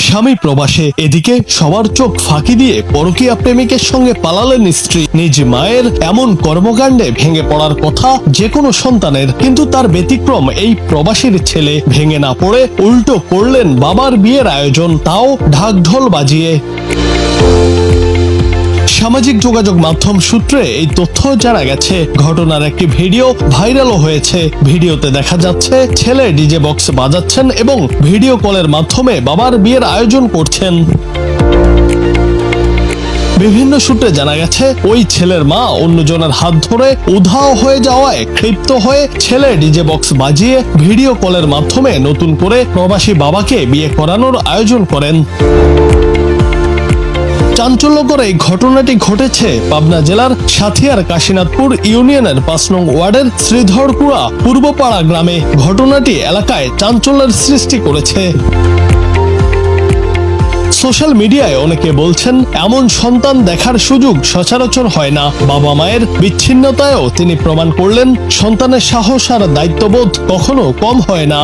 স্বামী প্রবাসে, এদিকে সবার চোখ ফাঁকি দিয়ে পরকীয়া প্রেমিকের সঙ্গে পালালেন স্ত্রী। নিজ মায়ের এমন কর্মকাণ্ডে ভেঙে পড়ার কথা যে কোনো সন্তানের, কিন্তু তার ব্যতিক্রম এই প্রবাসীর ছেলে। ভেঙে না পড়ে উল্টো করলেন বাবার বিয়ের আয়োজন, তাও ঢাকঢোল বাজিয়ে। সামাজিক যোগাযোগ মাধ্যম সূত্রে এই তথ্য জানা গেছে। ঘটনার একটি ভিডিও ভাইরালও হয়েছে। ভিডিওতে দেখা যাচ্ছে ছেলে ডিজে বক্স বাজাচ্ছেন এবং ভিডিও কলের মাধ্যমে বাবার বিয়ের আয়োজন করছেন। বিভিন্ন সূত্রে জানা গেছে ওই ছেলের মা অন্যজনের হাত ধরে উধাও হয়ে যাওয়ায় ক্ষিপ্ত হয়ে ছেলে ডিজে বক্স বাজিয়ে ভিডিও কলের মাধ্যমে নতুন করে প্রবাসী বাবাকে বিয়ে করানোর আয়োজন করেন। চাঞ্চল্যকর এই ঘটনাটি ঘটেছে পাবনা জেলার সাথিয়ার কাশীনাথপুর ইউনিয়নের ৫ নং ওয়ার্ডের শ্রীধরপুরা পূর্বপাড়া গ্রামে। ঘটনাটি এলাকায় চাঞ্চল্যের সৃষ্টি করেছে। সোশ্যাল মিডিয়ায় অনেকে বলছেন এমন সন্তান দেখার সুযোগ সচরাচর হয় না। বাবা মায়ের বিচ্ছিন্নতায়ও তিনি প্রমাণ করলেন সন্তানের সাহস আর দায়িত্ববোধ কখনো কম হয় না।